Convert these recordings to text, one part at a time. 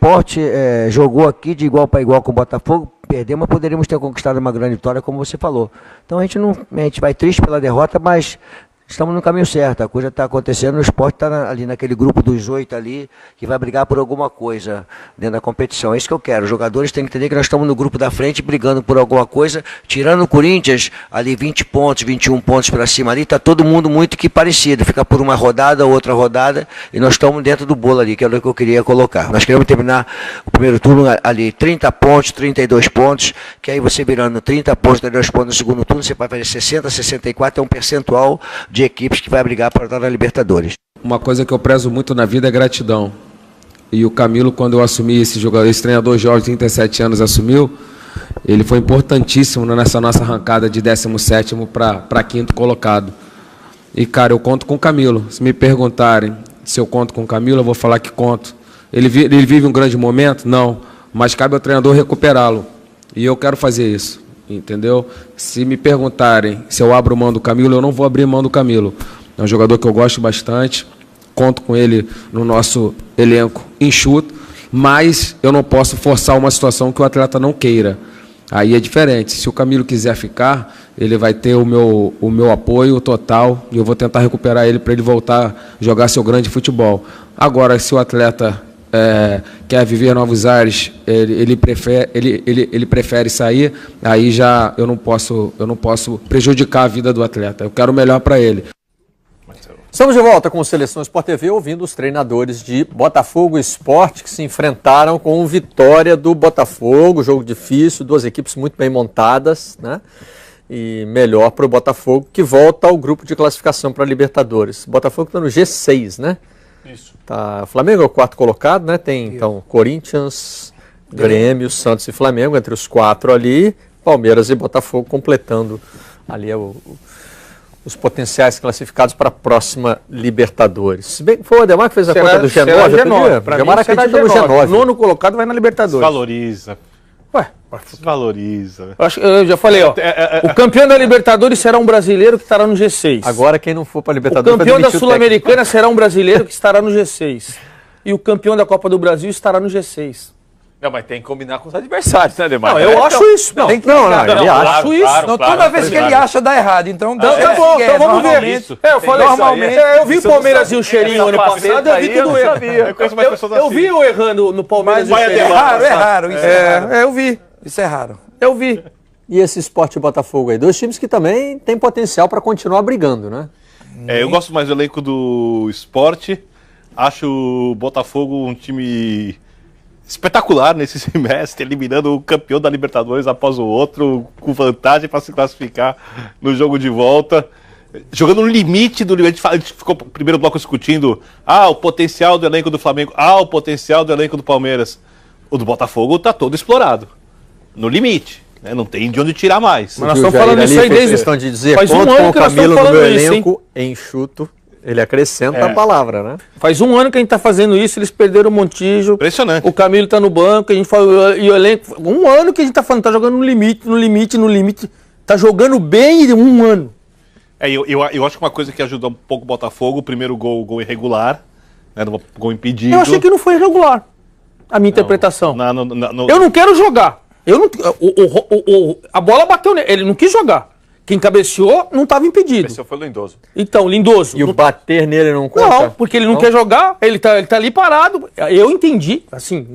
Sport jogou aqui de igual para igual com o Botafogo, perdeu, mas poderíamos ter conquistado uma grande vitória, como você falou. Então a gente vai triste pela derrota, mas estamos no caminho certo. A coisa está acontecendo, o Sport está ali naquele grupo dos 8 ali, que vai brigar por alguma coisa dentro da competição. É isso que eu quero. Os jogadores têm que entender que nós estamos no grupo da frente, brigando por alguma coisa, tirando o Corinthians, ali 20 pontos, 21 pontos para cima ali, está todo mundo muito que parecido. Fica por uma rodada, outra rodada, e nós estamos dentro do bolo ali, que é o que eu queria colocar. Nós queremos terminar o primeiro turno ali, 30 pontos, 32 pontos, que aí você virando 30 pontos, 32 pontos no segundo turno, você vai fazer 60, 64, é um percentual de equipes que vai brigar para estar na Libertadores. Uma coisa que eu prezo muito na vida é gratidão. E o Camilo, quando eu assumi esse jogador, esse treinador Jorge, 37 anos, assumiu, ele foi importantíssimo nessa nossa arrancada de 17º para 5º colocado. E, cara, eu conto com o Camilo. Se me perguntarem se eu conto com o Camilo, eu vou falar que conto. Ele vive um grande momento? Não. Mas cabe ao treinador recuperá-lo. E eu quero fazer isso. Entendeu? Se me perguntarem se eu abro mão do Camilo, eu não vou abrir mão do Camilo. É um jogador que eu gosto bastante, conto com ele no nosso elenco enxuto, mas eu não posso forçar uma situação que o atleta não queira. Aí é diferente. Se o Camilo quiser ficar, ele vai ter o meu apoio total e eu vou tentar recuperar ele para ele voltar a jogar seu grande futebol. Agora, se o atleta quer viver novos ares, ele prefere sair, aí já eu não posso prejudicar a vida do atleta. Eu quero o melhor para ele. Estamos de volta com o Seleção Sport TV, ouvindo os treinadores de Botafogo e Sport, que se enfrentaram com vitória do Botafogo, jogo difícil, duas equipes muito bem montadas, né? E melhor para o Botafogo, que volta ao grupo de classificação para a Libertadores. O Botafogo está no G6, né? Isso. Tá, o Flamengo é o quarto colocado, né? Tem então Corinthians, Grêmio, Santos e Flamengo entre os quatro ali, Palmeiras e Botafogo completando ali os potenciais classificados para a próxima Libertadores. Se bem que foi o Ademar que fez a conta do G9. O Ademar acredita no G9. Nono colocado vai na Libertadores. Valoriza. Ué, valoriza. Eu já falei, ó. O campeão da Libertadores será um brasileiro que estará no G6. Agora quem não for para a Libertadores... O campeão da Sul-Americana será um brasileiro que estará no G6. E o campeão da Copa do Brasil estará no G6. Não, mas tem que combinar com os adversários, né, Ademar? Não, eu acho isso. Não, ele acha isso. Claro, toda vez que ele acha, dá errado. Então, tá bom, então vamos ver. Eu falei normalmente. Eu vi o Palmeiras e o cheirinho ano passado, eu vi tudo errado. Eu vi eu errando no Palmeiras e o cheirinho. É raro, isso é raro. Eu vi. Isso é raro. Eu vi. E esse Sport e Botafogo aí? Dois times que também têm potencial para continuar brigando, né? Eu gosto mais do elenco do Sport. Acho o Botafogo um time espetacular nesse semestre, eliminando o campeão da Libertadores após o outro, com vantagem para se classificar no jogo de volta. Jogando no limite do limite. A gente ficou no primeiro bloco discutindo o potencial do elenco do Flamengo, o potencial do elenco do Palmeiras. O do Botafogo está todo explorado. No limite. Né? Não tem de onde tirar mais. Mas nós estamos falando isso aí desde... questão de dizer, faz um ano que nós estamos falando isso, elenco enxuto. Ele acrescenta a palavra, né? Faz um ano que a gente está fazendo isso, eles perderam o Montijo. Impressionante. O Camilo está no banco, a gente fala, e o elenco. Um ano que a gente está falando, está jogando no limite. Está jogando bem um ano. Eu acho que uma coisa que ajudou um pouco o Botafogo, o primeiro gol irregular, né, gol impedido. Eu achei que não foi irregular, a minha interpretação. Eu não quero jogar. A bola bateu nele, ele não quis jogar. Quem cabeceou não estava impedido. Cabeceou foi o Lindoso. Então, Lindoso. E o bater nele não conta? Não, porque ele não quer jogar, ele tá ali parado. Eu entendi, assim,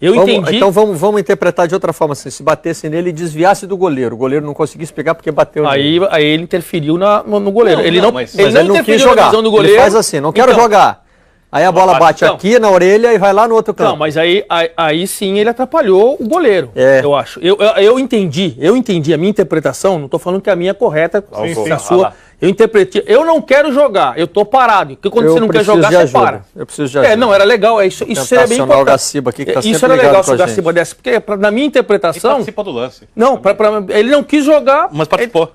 entendi. Então vamos interpretar de outra forma, assim, se batesse nele e desviasse do goleiro, o goleiro não conseguisse pegar porque bateu nele. Aí ele interferiu no goleiro. Mas ele não quis jogar. Na visão do goleiro. Ele faz assim, não quero jogar. Aí a bola bate aqui na orelha e vai lá no outro canto. Não, mas aí sim ele atrapalhou o goleiro, eu acho. Eu entendi a minha interpretação, não estou falando que a minha é correta, a sua. Eu interpretei, eu não quero jogar, eu estou parado. Porque quando você não quer jogar, você para. Eu preciso de ajuda. Não, era legal, isso seria bem importante. O Gaciba aqui, que tá isso era legal se o Gaciba desse, porque na minha interpretação... Ele participa do lance. Não, ele não quis jogar... Mas participou.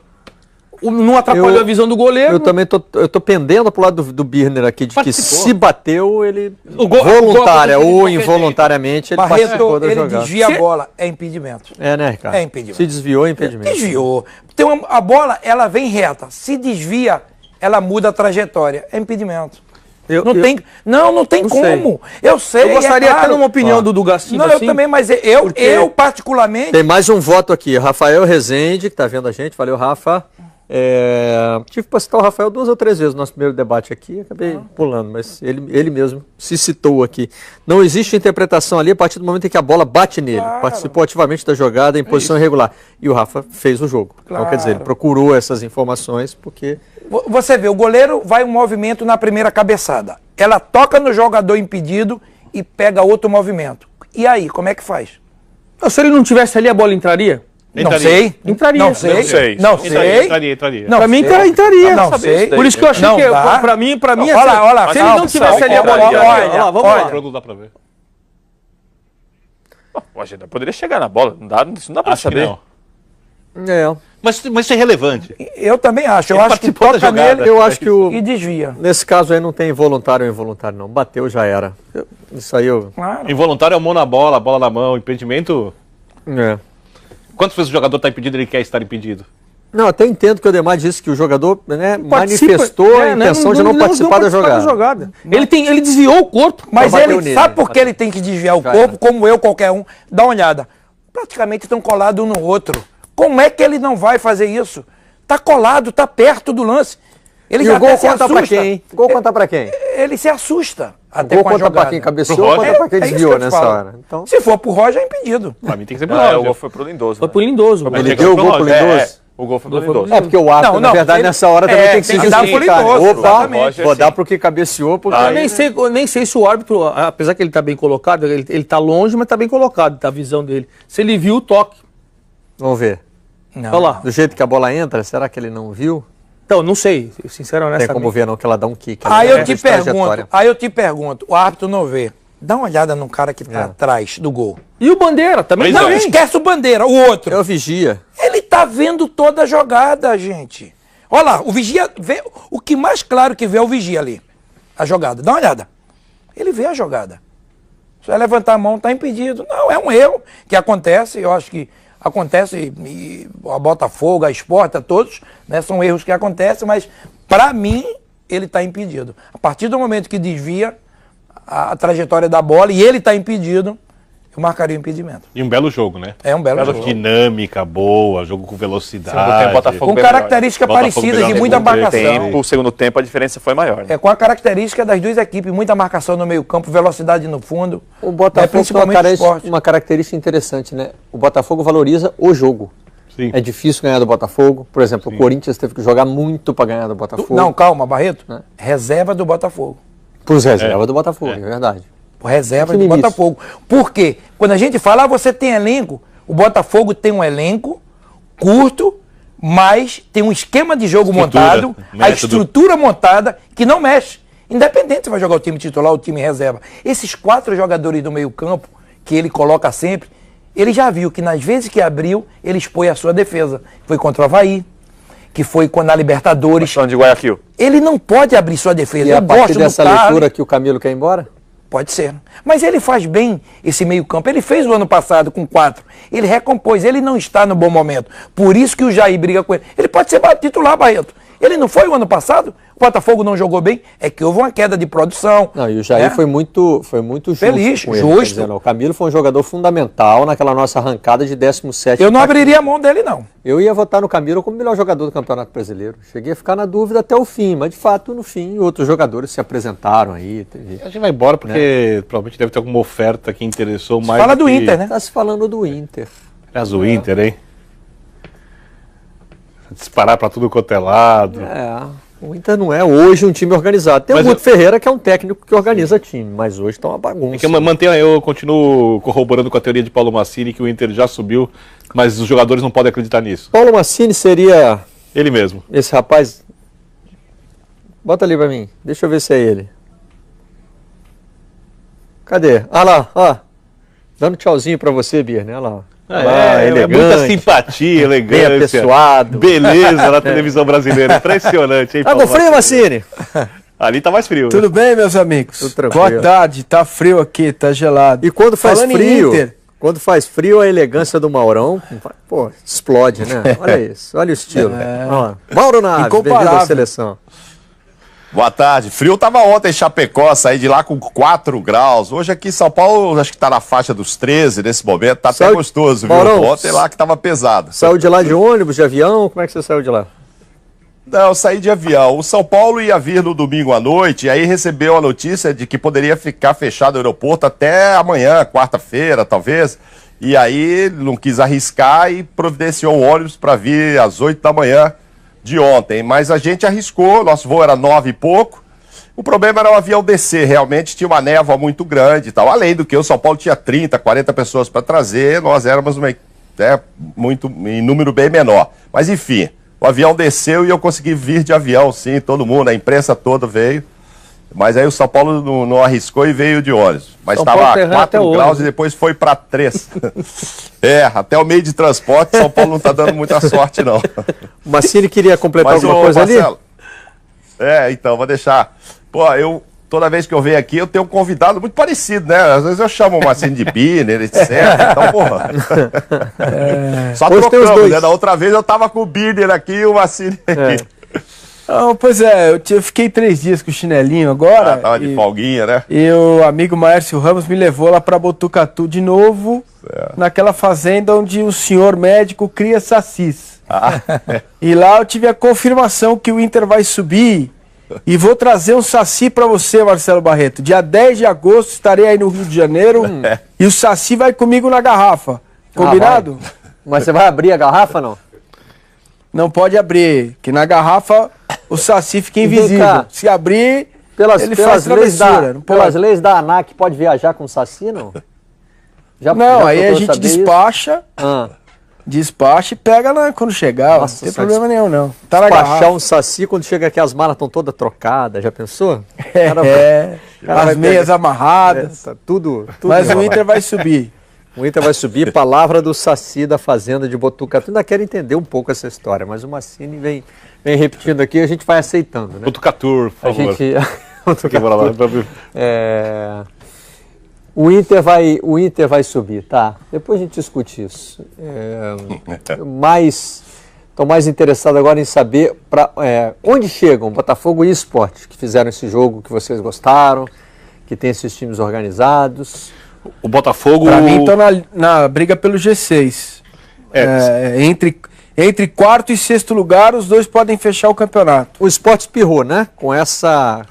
Não atrapalhou a visão do goleiro. Eu também tô pendendo pro lado do Birner aqui, de que se bateu, ele voluntária ou involuntariamente, ele participou da jogada. Ele desvia a bola, é impedimento. Né, Ricardo? É impedimento. Se desviou, é impedimento. Desviou. A bola, ela vem reta. Se desvia, ela muda a trajetória. É impedimento. Não tem como. Eu sei. Eu gostaria até de uma opinião do Gastinho. Não, assim, eu também, mas eu particularmente... Tem mais um voto aqui. Rafael Rezende, que está vendo a gente. Valeu, Rafa. Tive para citar o Rafael 2 ou 3 vezes no nosso primeiro debate aqui, acabei pulando, mas ele mesmo se citou aqui. Não existe interpretação ali a partir do momento em que a bola bate nele. Claro. Participou ativamente da jogada em posição irregular. E o Rafa fez o jogo. Claro. Então, quer dizer, ele procurou essas informações porque... Você vê, o goleiro vai um movimento na primeira cabeçada. Ela toca no jogador impedido e pega outro movimento. E aí, como é que faz? Se ele não tivesse ali, a bola entraria? Não sei. Entraria. Não sei. Não sei. Entraria. Não, pra mim entraria. Não sei. Por isso que eu achei Não que, dá. pra mim Olha lá, se ele não tivesse ali a bola entraria. Vamos lá. Não dá pra ver. Imagina, poderia chegar na bola. Isso não dá pra Acho que saber. não. Mas isso é relevante. Eu também acho. Eu Ele acho que participou da toca jogada. nele eu acho que e desvia. nesse caso aí não tem voluntário ou involuntário não. Bateu, já era. Isso aí eu... Claro. Involuntário é a mão na bola, a bola na mão, impedimento. Quantas vezes o jogador está impedido e ele quer estar impedido? Não, até entendo que o Ademar disse que o jogador manifestou a intenção de não participar da jogada. Ele desviou o corpo. Mas bateu ele nele. sabe por que ele tem que desviar o corpo, como eu, qualquer um. Dá uma olhada. Praticamente estão colados um no outro. Como é que ele não vai fazer isso? Tá colado, tá perto do lance. Ele E já o gol até se conta pra assusta. quem? O gol conta pra quem? Ele se assusta O até gol com a conta pra jogada. quem cabeceou Pro ou Roger? conta pra quem É isso desviou que eu te nessa falo. hora? Então, Se for pro Roger, é impedido. Pra mim tem que ser pro O Roger. gol foi pro Lindoso. Foi né? pro Lindoso. Mas ele tem que deu o ser gol pro pro Roger. Lindoso? O gol foi pro Lindoso. É porque o árbitro, na verdade, ele- nessa hora também tem que se tem que dar pro justificar. Lindoso, Opa, exatamente. vou dar pro que cabeceou, porque... Eu nem sei se o árbitro, apesar que ele tá bem colocado, ele tá longe, mas tá bem colocado, tá a visão dele. Se ele viu o toque. Vamos ver. Não. Olha lá. Do jeito que a bola entra, será que ele não viu? Então, não sei, sinceramente. Tem como ver não que ela dá um kick. Aí ela eu te faz trajetória. pergunto, o árbitro não vê. Dá uma olhada no cara que tá atrás do gol. E o Bandeira também Pois Não, é. esquece o Bandeira, o outro. É o vigia. Ele tá vendo toda a jogada, gente. Olha lá, o vigia vê. O que mais claro que vê é o vigia ali. A jogada. Dá uma olhada. Ele vê a jogada. Só é levantar a mão, tá impedido. Não, é um erro que acontece. Eu acho que acontece. E a Botafogo, a Sport, a todos, né? São erros que acontecem, mas pra mim, ele tá impedido. A partir do momento que desvia a trajetória da bola e ele tá impedido, eu marcaria o impedimento. E um belo jogo, né? É um belo jogo. Dinâmica boa, jogo com velocidade. Segundo tempo, Botafogo Com bem melhor. características Botafogo parecidas melhor de no muita segundo marcação. O segundo tempo a diferença foi maior. Né? Com a característica das duas equipes, muita marcação no meio campo, velocidade no fundo. O Botafogo tem principalmente o esporte. uma característica interessante, né? O Botafogo valoriza o jogo. Sim. É difícil ganhar do Botafogo. Por exemplo, o Corinthians teve que jogar muito para ganhar do Botafogo. Não, calma, Barreto. Reserva do Botafogo. Pros reservas do Botafogo, é verdade. Reserva do Time misto. Botafogo. Por quê? Quando a gente fala, você tem elenco, o Botafogo tem um elenco curto, mas tem um esquema de jogo Estrutura, montado, a método. estrutura montada, que não mexe. Independente se vai jogar o time titular ou o time reserva. Esses 4 jogadores do meio campo, que ele coloca sempre, ele já viu que nas vezes que abriu, ele expõe a sua defesa. Foi contra o Avaí, que foi quando a Libertadores. Questão de Guayaquil. Ele não pode abrir sua defesa. E Eu a partir gosto do dessa Carlos. leitura que o Camilo quer ir embora? Pode ser. Mas ele faz bem esse meio campo. Ele fez o ano passado com 4. Ele recompôs. Ele não está no bom momento. Por isso que o Jair briga com ele. Ele pode ser titular, Barreto. Ele não foi o ano passado? O Botafogo não jogou bem? É que houve uma queda de produção. Não, e o Jair foi muito justo Feliz, com ele, justo. tá dizendo, o Camilo foi um jogador fundamental naquela nossa arrancada de 17º. Eu não abriria a mão dele, não. Eu ia votar no Camilo como o melhor jogador do Campeonato Brasileiro. Cheguei a ficar na dúvida até o fim, mas de fato, no fim, outros jogadores se apresentaram aí. A gente vai embora porque provavelmente deve ter alguma oferta que interessou mais. Fala do que... Inter, né? Tá se falando do Inter. Aliás, o Inter, hein? Disparar pra tudo quanto é lado. O Inter não é hoje um time organizado. Tem Mas o Guto Ferreira, que é um técnico que organiza time, mas hoje tá uma bagunça. É que eu continuo corroborando com a teoria de Paulo Massini que o Inter já subiu, mas os jogadores não podem acreditar nisso. Paulo Massini seria Ele mesmo. esse rapaz... Bota ali pra mim, deixa eu ver se é ele. Cadê? Ah lá, ó. Dando tchauzinho pra você, Birne, olha lá. É muita simpatia, bem elegância. apessoado. Beleza na televisão brasileira. Impressionante, hein, Tá com Paulo frio, Massini? Massini? Ali tá mais frio. Tudo bem, meus amigos? Tudo tranquilo. Boa tarde, tá frio aqui, tá gelado. E quando faz Falando em frio, Inter, quando faz frio, a elegância do Maurão, pô, explode, né? Olha isso, olha o estilo. Ó, Mauro Naves, bem-vindo à Incomparável. seleção. Boa tarde. Frio tava ontem em Chapecó, saí de lá com 4 graus. Hoje aqui em São Paulo, acho que tá na faixa dos 13 nesse momento. Tá até gostoso, viu? Maurão, Ontem lá que tava pesado. Saiu de lá de ônibus, de avião? Como é que você saiu de lá? Não, eu saí de avião. O São Paulo ia vir no domingo à noite, e aí recebeu a notícia de que poderia ficar fechado o aeroporto até amanhã, quarta-feira, talvez. E aí não quis arriscar e providenciou um ônibus para vir às 8 da manhã de ontem. Mas a gente arriscou, nosso voo era 9 e pouco. O problema era o avião descer, realmente tinha uma névoa muito grande e tal. Além do que o São Paulo tinha 30, 40 pessoas para trazer, nós éramos em número bem menor. Mas enfim, o avião desceu e eu consegui vir de avião, sim, todo mundo, a imprensa toda veio. Mas aí o São Paulo não arriscou e veio de ônibus. Mas estava a 4 graus e depois foi para 3. Até o meio de transporte, São Paulo não está dando muita sorte, não. O Massini queria completar alguma coisa Marcelo, ali? Então, vou deixar. Pô, toda vez que eu venho aqui, eu tenho um convidado muito parecido, né? Às vezes eu chamo o Massini de Biner, etc. Então, porra. Só trocamos, né? Da outra vez eu tava com o Biner aqui e o Massini aqui. Pois é, eu fiquei 3 dias com o chinelinho agora. Tava de folguinha, né? E o amigo Márcio Ramos me levou lá pra Botucatu de novo, naquela fazenda onde o senhor médico cria sacis. E lá eu tive a confirmação que o Inter vai subir. E vou trazer um saci pra você, Marcelo Barreto. Dia 10 de agosto estarei aí no Rio de Janeiro. E o saci vai comigo na garrafa. Combinado? Mas você vai abrir a garrafa, não? Não pode abrir, que na garrafa o saci fica invisível. Se abrir, ele faz travessura. Pelas leis da ANAC, pode viajar com saci, não? Não, aí a gente despacha, despacha e pega quando chegar. Nossa, não tem problema nenhum, não. Tá na garrafa. Despachar um saci quando chega aqui, as malas estão todas trocadas, já pensou? As meias amarradas. Tudo. Mas o Inter vai subir. O Inter vai subir, palavra do Saci da fazenda de Botucatu. Ainda quero entender um pouco essa história, mas o Massini vem repetindo aqui e a gente vai aceitando, né? Botucatu, por favor. O Inter vai subir, tá? Depois a gente discute isso. Estou mais interessado agora em saber onde chegam Botafogo e Sport, que fizeram esse jogo que vocês gostaram, que tem esses times organizados. O Botafogo... Pra mim estão na briga pelo G6. Entre quarto e sexto lugar, os dois podem fechar o campeonato. O Sport espirrou, né? Com essa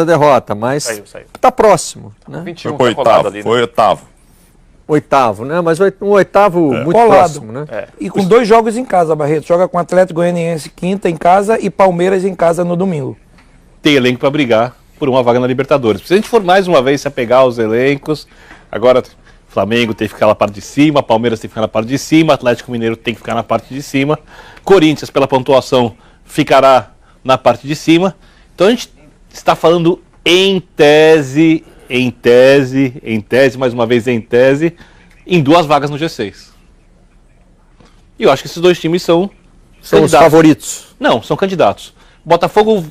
derrota, mas tá próximo. Né? 21 foi oitavo, ali, né? Foi oitavo. Oitavo, né? Mas um oitavo muito próximo, né? E com 2 jogos em casa, Barreto. Joga com o Atlético Goianiense quinta em casa e Palmeiras em casa no domingo. Tem elenco para brigar por uma vaga na Libertadores. Se a gente for mais uma vez se apegar aos elencos, agora Flamengo tem que ficar na parte de cima, Palmeiras tem que ficar na parte de cima, Atlético Mineiro tem que ficar na parte de cima, Corinthians, pela pontuação, ficará na parte de cima. Então a gente está falando em tese, mais uma vez em tese, em 2 vagas no G6. E eu acho que esses 2 times são os favoritos. Não, são candidatos. Botafogo,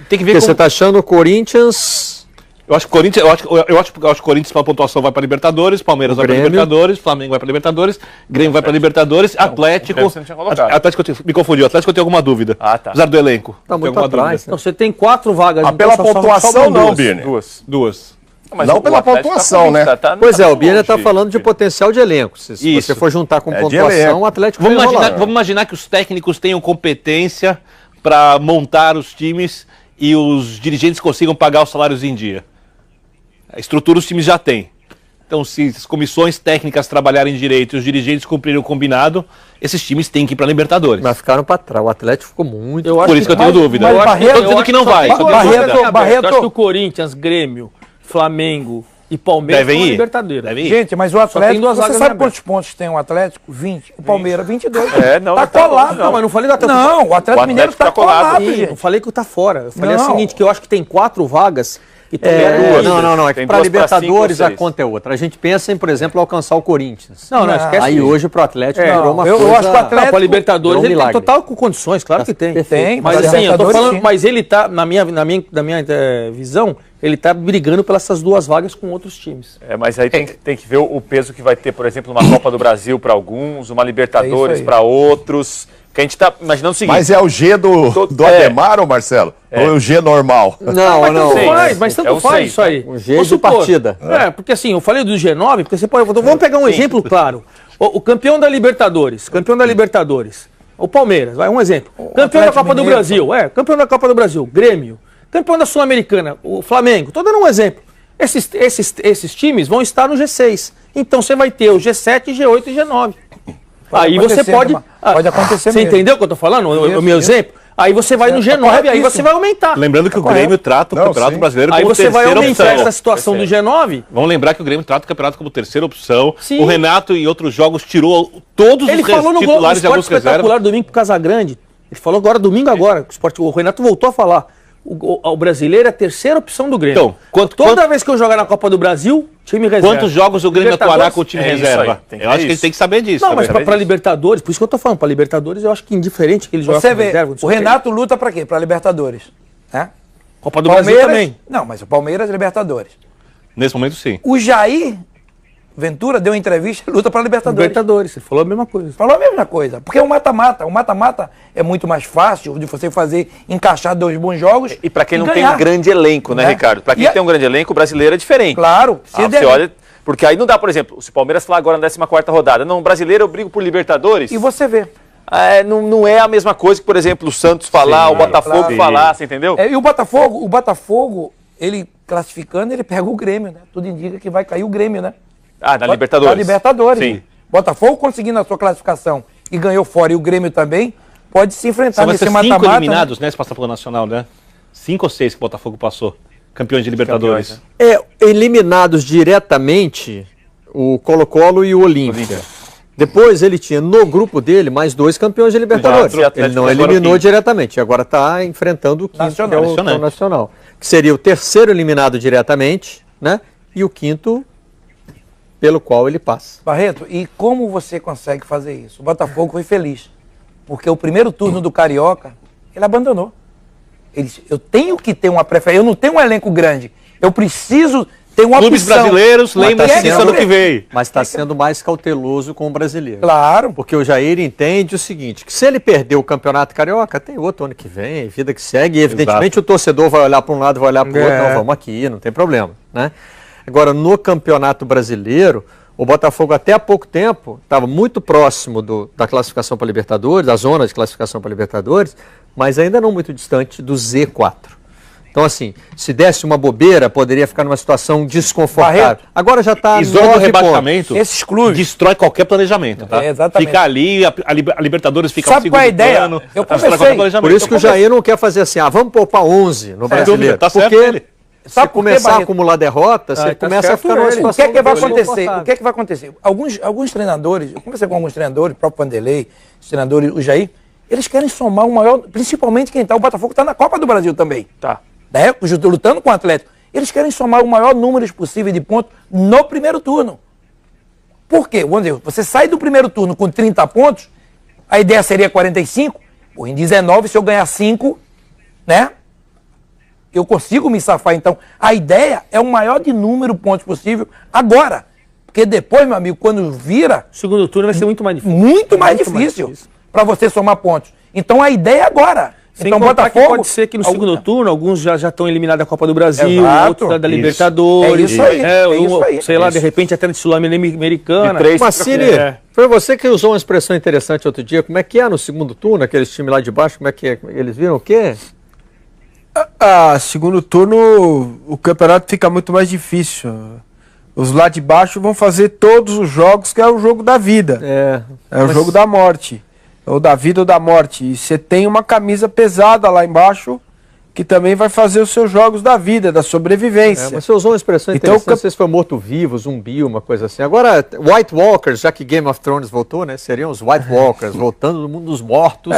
tem que ver. Porque você está achando o Corinthians? Eu acho que o Corinthians pela pontuação vai para Libertadores, Palmeiras vai para Libertadores, Flamengo vai para Libertadores, Grêmio vai para Libertadores, Atlético. Atlético me confundiu, Atlético eu tenho alguma dúvida. Apesar do elenco. Tá muito atrás. Então você tem 4 vagas. Pela pontuação não, Birne. Duas. Mas não pela pontuação, né? Pois é, o Birne está falando de potencial de elenco. Se você for juntar com pontuação, o Atlético vamos imaginar que os técnicos tenham competência para montar os times e os dirigentes consigam pagar os salários em dia. A estrutura os times já têm. Então, se as comissões técnicas trabalharem direito e os dirigentes cumprirem o combinado, esses times têm que ir para a Libertadores. Mas ficaram para trás. O Atlético ficou muito... Por isso que eu tenho dúvida. Estou dizendo que não vai. Eu acho que o Corinthians, Grêmio, Flamengo e Palmeiras devem ir. Libertadores. Gente, mas o Atlético, você sabe quantos pontos tem o Atlético? 20. O Palmeiras, 22. Tá colado. Não, mas não falei do Atlético. Não, o Atlético Mineiro tá colado, gente. Não falei que tá fora. Eu falei o seguinte, que eu acho que tem 4 vagas e Não. É que para Libertadores a conta é outra. A gente pensa em, por exemplo, alcançar o Corinthians. Não, esquece. Aí hoje pro Atlético virou uma coisa... Eu acho que o Atlético para Libertadores ele tem total condições, claro que tem. Tem, mas assim, eu tô falando, mas ele tá, na minha visão, Ele tá brigando pelas essas 2 vagas com outros times. Mas aí tem que ver o peso que vai ter, por exemplo, uma Copa do Brasil para alguns, uma Libertadores para outros. Que a gente tá imaginando o seguinte... Mas é o G do Ademar, ou Marcelo? Ou é o G normal? Não. Mas tanto faz isso aí. Um G de partida. Porque assim, eu falei do G9, porque você pode... Vamos pegar um exemplo claro. O campeão da Libertadores, o Palmeiras, vai um exemplo. Campeão da Copa do Brasil, campeão da Copa do Brasil, Grêmio. Campeão da Sul-Americana, o Flamengo. Estou dando um exemplo. Esses times vão estar no G6. Então você vai ter o G7, G8 e G9. Aí você pode... Pode acontecer Você entendeu o que eu estou falando? O meu exemplo? Aí você vai no G9, aí você vai aumentar. Lembrando que o Grêmio trata o Campeonato Brasileiro como terceira opção. Aí você vai aumentar essa situação do G9. Vamos lembrar que o Grêmio trata o campeonato como terceira opção. Sim. O Renato, em outros jogos, tirou todos os titulares de alguns reservas. Espetacular domingo com o Casagrande. Ele falou domingo agora. O Renato voltou a falar. O brasileiro é a terceira opção do Grêmio. Então, toda vez que eu jogar na Copa do Brasil, time reserva. Quantos jogos o Grêmio atuará com o time reserva? Eu acho que ele tem que saber disso. Não, mas para Libertadores, por isso que eu tô falando, para Libertadores eu acho que indiferente que ele joga com reserva. O Renato luta para quê? Para Libertadores. Copa do Brasil também. Não, mas o Palmeiras é Libertadores. Nesse momento, sim. O Jair Ventura deu uma entrevista, luta para Libertadores, ele falou a mesma coisa. Falou a mesma coisa, porque é um mata-mata. O mata-mata é muito mais fácil de você encaixar 2 bons jogos. E para quem não tem um grande elenco, né, Ricardo? Para quem tem um grande elenco, o brasileiro é diferente. Claro. Você olha, porque aí não dá, por exemplo, se o Palmeiras falar agora na 14ª rodada, não, o brasileiro eu brigo por Libertadores. E você vê. Não é a mesma coisa que, por exemplo, o Santos falar, o Botafogo falar, você entendeu? E o Botafogo, ele classificando, ele pega o Grêmio, né? Tudo indica que vai cair o Grêmio, né? Na Libertadores. Na Libertadores. Sim. Botafogo conseguindo a sua classificação e ganhou fora, e o Grêmio também, pode se enfrentar nesse mata-mata. São 5 eliminados, né, se passar pelo Nacional, né? 5 ou 6 que o Botafogo passou. Campeões de Libertadores. Eliminados diretamente, o Colo-Colo e o Olímpia. Depois ele tinha no grupo dele mais 2 campeões de Libertadores. Ele não eliminou diretamente. Agora está enfrentando o quinto, que é o Nacional. Que seria o terceiro eliminado diretamente, né? E o quinto pelo qual ele passa. Barreto, e como você consegue fazer isso? O Botafogo foi feliz, porque o primeiro turno do Carioca, ele abandonou. Ele disse, eu tenho que ter uma preferência, eu não tenho um elenco grande, eu preciso ter uma Clubes opção. brasileiros, lembra-se disso ano que veio. Mas está sendo mais cauteloso com o brasileiro. Claro. Porque o Jair entende o seguinte, que se ele perder o Campeonato Carioca, tem outro ano que vem, vida que segue, e evidentemente o torcedor vai olhar para um lado, vai olhar para o outro, não, vamos aqui, não tem problema, né? Agora, no Campeonato Brasileiro, o Botafogo até há pouco tempo estava muito próximo da classificação para Libertadores, da zona de classificação para Libertadores, mas ainda não muito distante do Z4. Então, assim, se desse uma bobeira, poderia ficar numa situação desconfortável. Barreto. Agora já está e zona do rebaixamento, esses clubes destrói qualquer planejamento, tá? Exatamente. Fica ali, a Libertadores fica Sabe qual é a ideia? Plano, eu comecei. Por isso que o Jair não quer fazer assim, vamos poupar 11 no brasileiro. Tá certo porque ele. Se começar a acumular derrotas, você começa a ficar numa situação... O que é que vai acontecer? O que é que vai acontecer? Alguns treinadores, eu conversei com alguns treinadores, o próprio Vanderlei, os treinadores, o Jair, eles querem somar o maior, principalmente quem está, o Botafogo está na Copa do Brasil também. Tá. Né? Lutando com o Atlético. Eles querem somar o maior número possível de pontos no primeiro turno. Por quê? Vamos dizer, você sai do primeiro turno com 30 pontos, a ideia seria 45, ou em 19, se eu ganhar 5, né? Eu consigo me safar, então. A ideia é o maior de número de pontos possível agora. Porque depois, meu amigo, quando vira... O segundo turno vai ser muito mais difícil. Muito mais difícil para você somar pontos. Então a ideia é agora. Sem então Botafogo... pode ser que no segundo turno, alguns já estão eliminados da Copa do Brasil, outros da É Libertadores. isso aí. Sei lá, de repente até de Sul-Americana. Massini, foi você que usou uma expressão interessante outro dia. Como é que é no segundo turno, aqueles times lá de baixo, como é que é? Eles viram o quê? Segundo turno, o campeonato fica muito mais difícil. Os lá de baixo vão fazer todos os jogos, que é o jogo da vida. É o jogo da morte. Ou da vida ou da morte. E você tem uma camisa pesada lá embaixo, que também vai fazer os seus jogos da vida, da sobrevivência. Mas você usou uma expressão interessante, não sei se foi morto-vivo, zumbi, uma coisa assim. Agora, White Walkers, já que Game of Thrones voltou, né? Seriam os White Walkers, voltando do mundo dos mortos.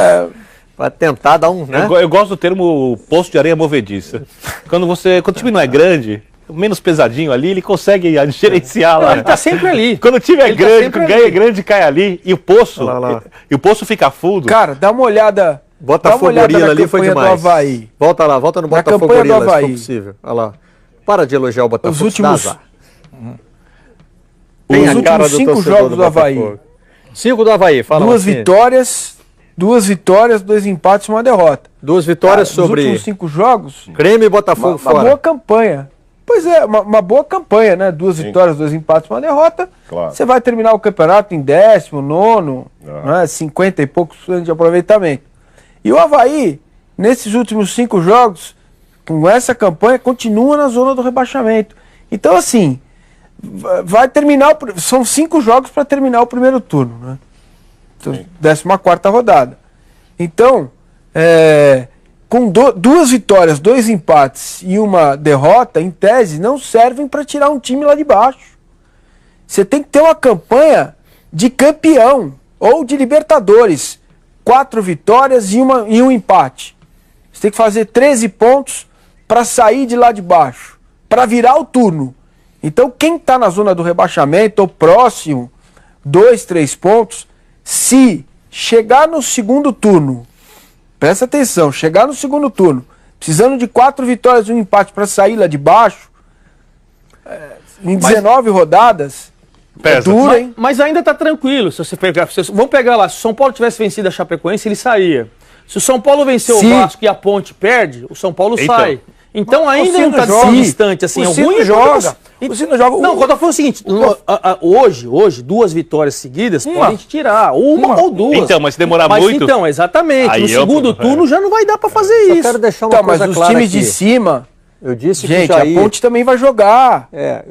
Para tentar dar um, né? Eu gosto do termo poço de areia movediça. Quando o time não é grande, menos pesadinho ali, ele consegue gerenciar lá. Ele tá sempre ali. Quando o time é grande, ganha grande, cai ali, e o poço fica fundo. Cara, dá uma olhada. Botafogo Gorila ali foi demais. Volta lá, volta no Botafogo Gorila, se for possível. Olha lá. Para de elogiar o Botafogo. Os últimos... Tem Os a cara últimos do 5 torcedor jogos do Avaí. 5 do Avaí, fala. 2 vitórias, 2 empates e 1 derrota. 2 vitórias sobre... Os últimos 5 jogos... Grêmio e Botafogo uma fora. boa campanha. Pois é, uma boa campanha, né? 2 vitórias, 2 empates e 1 derrota. Claro. Você vai terminar o campeonato em 10º, né? 50 e poucos % de aproveitamento. E o Avaí, nesses últimos 5 jogos, com essa campanha, continua na zona do rebaixamento. Então, assim, vai terminar... São 5 jogos para terminar o primeiro turno, né? Então, 14ª rodada. Então, com 2 vitórias, 2 empates e 1 derrota, em tese, não servem para tirar um time lá de baixo. Você tem que ter uma campanha de campeão ou de Libertadores. 4 vitórias e um empate. Você tem que fazer 13 pontos para sair de lá de baixo, para virar o turno. Então, quem está na zona do rebaixamento ou próximo, 2, 3 pontos, se chegar no segundo turno, presta atenção, chegar no segundo turno, precisando de 4 vitórias e 1 empate para sair lá de baixo, em 19 rodadas, é duro, hein? Mas ainda tá tranquilo. Se você pegar, vamos pegar lá, se o São Paulo tivesse vencido a Chapecoense, ele saía. Se o São Paulo venceu o Vasco e a Ponte perde, o São Paulo sai. Então ainda não está tão distante assim. O Cino joga. O Cino joga. Não, quando foi o seguinte, hoje, 2 vitórias seguidas podem te tirar, uma ou 2. Então, mas se demorar muito... Então, exatamente, aí no segundo turno já não vai dar para fazer isso. Eu quero deixar uma coisa mas os clara times aqui. de cima... Eu disse gente, que Jair... a Ponte também vai jogar.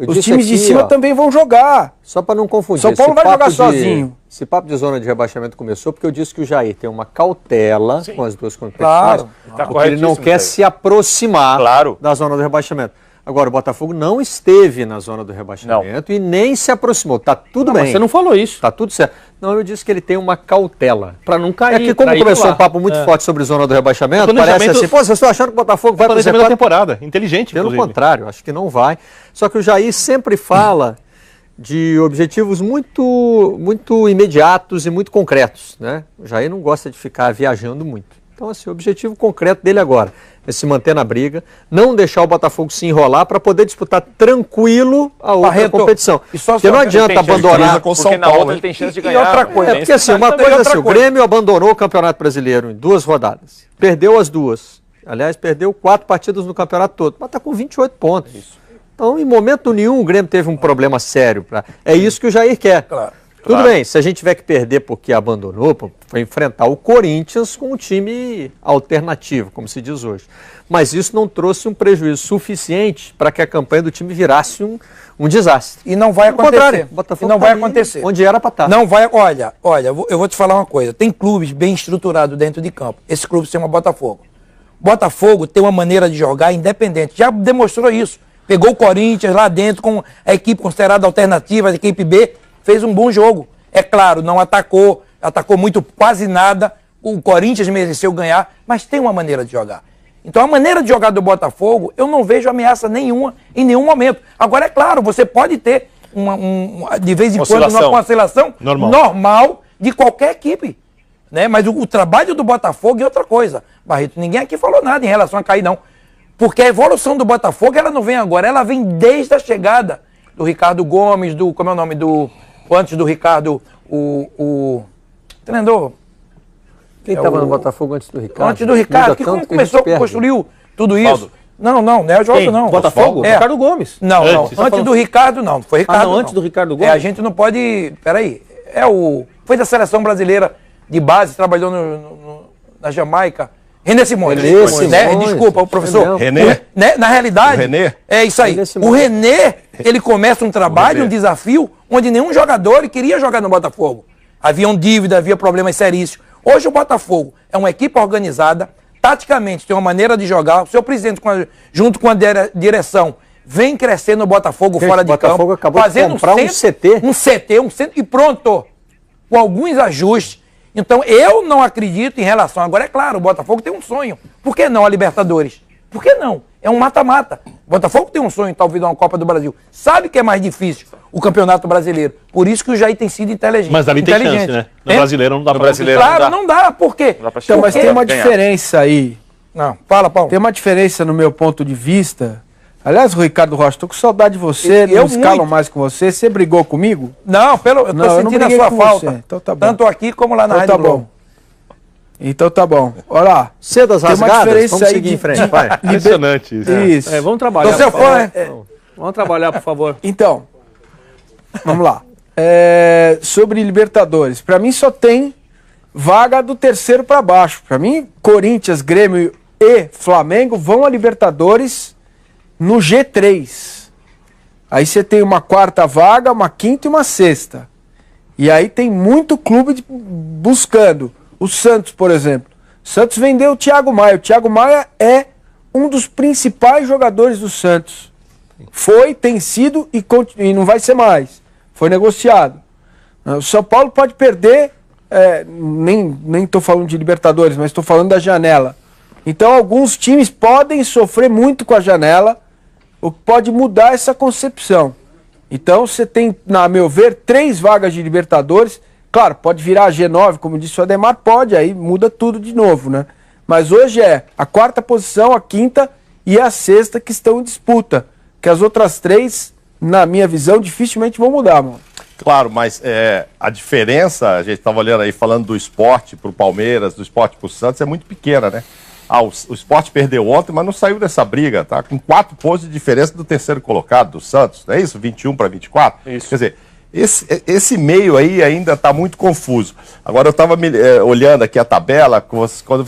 Os times de cima também vão jogar. Só para não confundir. São Paulo vai jogar sozinho. Esse papo de zona de rebaixamento começou porque eu disse que o Jair tem uma cautela com as 2 competições. Claro. Porque ele não quer se aproximar da zona do rebaixamento. Agora, o Botafogo não esteve na zona do rebaixamento e nem se aproximou. Tá tudo bem. Mas você não falou isso. Tá tudo certo. Não, eu disse que ele tem uma cautela. Para não cair. É que como começou um papo muito forte sobre zona do rebaixamento, parece assim, pô, vocês estão achando que o Botafogo vai para a temporada. Inteligente, pelo contrário, acho que não vai. Só que o Jair sempre fala de objetivos muito imediatos e muito concretos, né? O Jair não gosta de ficar viajando muito. Então, assim, o objetivo concreto dele agora é se manter na briga, não deixar o Botafogo se enrolar para poder disputar tranquilo a outra competição. Porque não adianta abandonar com São Paulo, ele tem chance de ganhar. E outra coisa, porque assim, uma coisa assim, o Grêmio abandonou o Campeonato Brasileiro em 2 rodadas. Perdeu as 2. Aliás, perdeu 4 partidas no campeonato todo. Mas está com 28 pontos. Então, em momento nenhum, o Grêmio teve um problema sério. É isso que o Jair quer. Tudo bem, se a gente tiver que perder porque abandonou, foi enfrentar o Corinthians com um time alternativo, como se diz hoje. Mas isso não trouxe um prejuízo suficiente para que a campanha do time virasse um desastre. E não vai acontecer. Botafogo não vai acontecer. Onde era para estar. Não vai. Olha, eu vou te falar uma coisa. Tem clubes bem estruturados dentro de campo. Esse clube se chama Botafogo. Botafogo tem uma maneira de jogar independente. Já demonstrou isso. Pegou o Corinthians lá dentro com a equipe considerada alternativa, a equipe B. Fez um bom jogo. É claro, não atacou muito, quase nada. O Corinthians mereceu ganhar, mas tem uma maneira de jogar. Então a maneira de jogar do Botafogo, eu não vejo ameaça nenhuma em nenhum momento. Agora, é claro, você pode ter de vez em quando uma oscilação normal de qualquer equipe. Né? Mas o trabalho do Botafogo é outra coisa. Barreto, ninguém aqui falou nada em relação a cair, não. Porque a evolução do Botafogo, ela não vem agora, ela vem desde a chegada do Ricardo Gomes, como é o nome antes do Ricardo, o treinador. Quem estava no Botafogo antes do Ricardo? Antes do Ricardo, que como começou, construiu tudo isso. Não é o Jota, não. Botafogo? Ricardo Gomes. Não, antes do Ricardo, não. Foi Ricardo. Antes do Ricardo Gomes? A gente não pode. Peraí. Foi da seleção brasileira de base, trabalhou na Jamaica. René Simões. Né? Desculpa, o professor. René. Na realidade, René. é isso aí. O René, ele começa um trabalho, um desafio, onde nenhum jogador queria jogar no Botafogo. Haviam dívidas, havia problemas seríssimos. Hoje o Botafogo é uma equipe organizada, taticamente tem uma maneira de jogar, o seu presidente, junto com a direção, vem crescendo o Botafogo fora de campo, fazendo um CT e pronto, com alguns ajustes. Então, eu não acredito em relação... Agora, é claro, o Botafogo tem um sonho. Por que não a Libertadores? Por que não? É um mata-mata. O Botafogo tem um sonho, talvez, de uma Copa do Brasil. Sabe que é mais difícil o Campeonato Brasileiro. Por isso que o Jair tem sido inteligente. Mas dali tem chance, né? No brasileiro não dá pra... Claro, não dá. Por quê? Então, mas tem uma diferença aí. Não, fala, Paulo. Tem uma diferença no meu ponto de vista. Aliás, Ricardo Rocha, tô com saudade de você, não escalo mais com você. Você brigou comigo? Não, eu tô sentindo a sua falta. Então tá bom. Tanto aqui como lá na Rádio Globo. Então tá bom. Olha lá. Cedas rasgadas, vamos seguir em frente, vai. Impressionante isso. Isso. Vamos trabalhar. Tô seu fã, né? Vamos trabalhar, por favor. Então, vamos lá. Sobre Libertadores. Pra mim só tem vaga do terceiro pra baixo. Pra mim, Corinthians, Grêmio e Flamengo vão a Libertadores no G3. Aí você tem uma quarta vaga, uma quinta e uma sexta. E aí tem muito clube buscando. O Santos, por exemplo. O Santos vendeu o Thiago Maia. O Thiago Maia é um dos principais jogadores do Santos. Foi, tem sido e não vai ser mais. Foi negociado. O São Paulo pode perder, nem estou falando de Libertadores, mas estou falando da janela. Então alguns times podem sofrer muito com a janela, o que pode mudar essa concepção. Então você tem, na meu ver, 3 vagas de Libertadores. Claro, pode virar a G9, como disse o Ademar, pode, aí muda tudo de novo, né? Mas hoje é a quarta posição, a quinta e a sexta que estão em disputa. Que as outras 3, na minha visão, dificilmente vão mudar, mano. Claro, mas a diferença, a gente estava olhando aí, falando do Sport pro Palmeiras, do Sport pro Santos, é muito pequena, né? O Sport perdeu ontem, mas não saiu dessa briga, tá? Com 4 pontos de diferença do terceiro colocado, do Santos, não é isso? 21 para 24? Isso. Quer dizer, esse meio aí ainda está muito confuso. Agora eu estava olhando aqui a tabela, quando